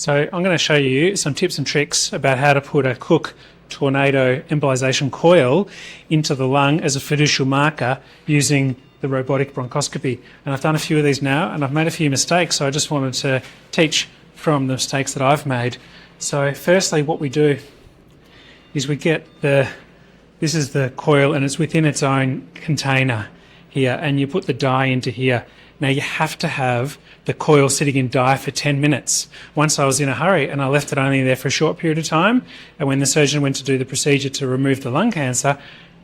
So I'm going to show you some tips and tricks about how to put a Cook Tornado Embolization Coil into the lung as a fiducial marker using the robotic bronchoscopy. And I've done a few of these now and I've made a few mistakes, so I just wanted to teach from the mistakes that I've made. So firstly, what we do is we get this is the coil and it's within its own container here, and you put the dye into here. Now you have to have the coil sitting in dye for 10 minutes. Once I was in a hurry and I left it only there for a short period of time, and when the surgeon went to do the procedure to remove the lung cancer,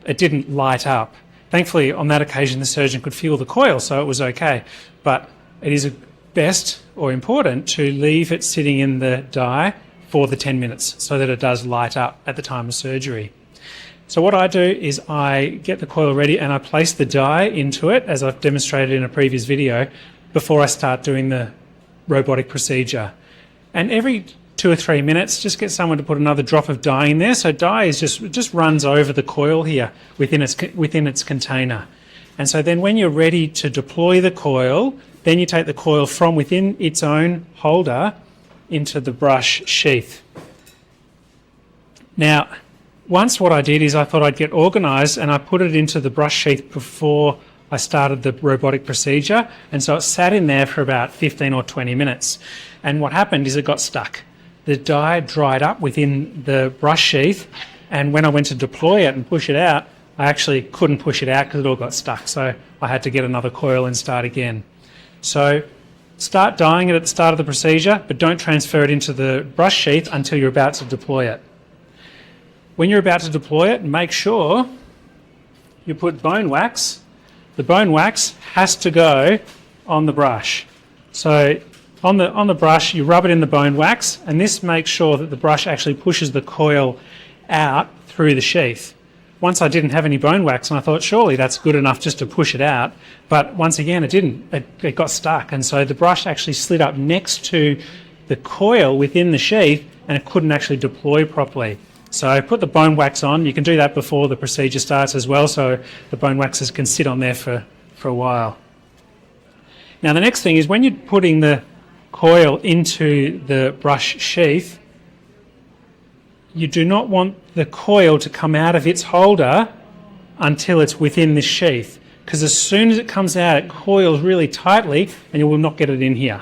it didn't light up. Thankfully on that occasion the surgeon could feel the coil, so it was okay. But it is best or important to leave it sitting in the dye for the 10 minutes so that it does light up at the time of surgery. So what I do is I get the coil ready and I place the dye into it, as I've demonstrated in a previous video, before I start doing the robotic procedure. And every 2 or 3 minutes, just get someone to put another drop of dye in there. So dye is just runs over the coil here within its container. And so then when you're ready to deploy the coil, then you take the coil from within its own holder into the brush sheath. Now, once what I did is I thought I'd get organised and I put it into the brush sheath before I started the robotic procedure, and so it sat in there for about 15 or 20 minutes. And what happened is it got stuck. The dye dried up within the brush sheath, and when I went to deploy it and push it out, I actually couldn't push it out because it all got stuck, so I had to get another coil and start again. So start dyeing it at the start of the procedure, but don't transfer it into the brush sheath until you're about to deploy it. When you're about to deploy it, make sure you put bone wax. The bone wax has to go on the brush. So on the brush, you rub it in the bone wax, and this makes sure that the brush actually pushes the coil out through the sheath. Once I didn't have any bone wax, and I thought surely that's good enough just to push it out, but once again it didn't. It got stuck, and so the brush actually slid up next to the coil within the sheath, and it couldn't actually deploy properly. So I put the bone wax on. You can do that before the procedure starts as well, so the bone waxes can sit on there for a while. Now the next thing is, when you're putting the coil into the brush sheath, you do not want the coil to come out of its holder until it's within this sheath, because as soon as it comes out it coils really tightly and you will not get it in here.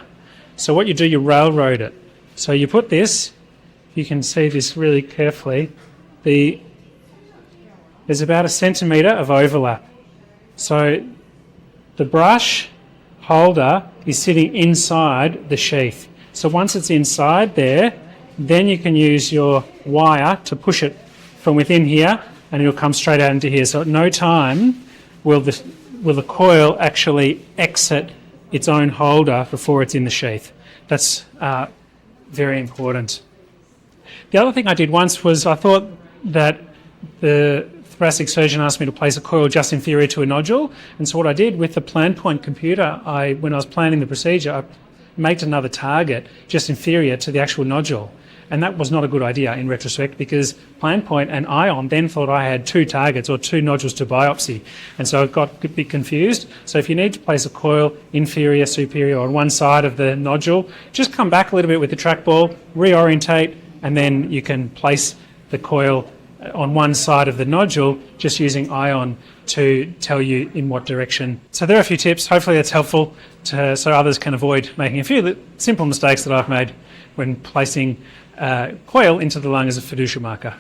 So what you do, you railroad it. So you put this, you can see this really carefully, there's about 1 centimetre of overlap. So the brush holder is sitting inside the sheath. So once it's inside there, then you can use your wire to push it from within here and it'll come straight out into here. So at no time will the coil actually exit its own holder before it's in the sheath. That's very important. The other thing I did once was I thought that the thoracic surgeon asked me to place a coil just inferior to a nodule, and so what I did with the plan point computer, when I was planning the procedure, I made another target just inferior to the actual nodule. And that was not a good idea in retrospect, because plan point and ION then thought I had 2 targets or 2 nodules to biopsy, and so it got a bit confused. So if you need to place a coil inferior, superior on one side of the nodule, just come back a little bit with the trackball, reorientate, and then you can place the coil on one side of the nodule just using ION to tell you in what direction. So there are a few tips. Hopefully that's helpful so others can avoid making a few simple mistakes that I've made when placing coil into the lung as a fiducial marker.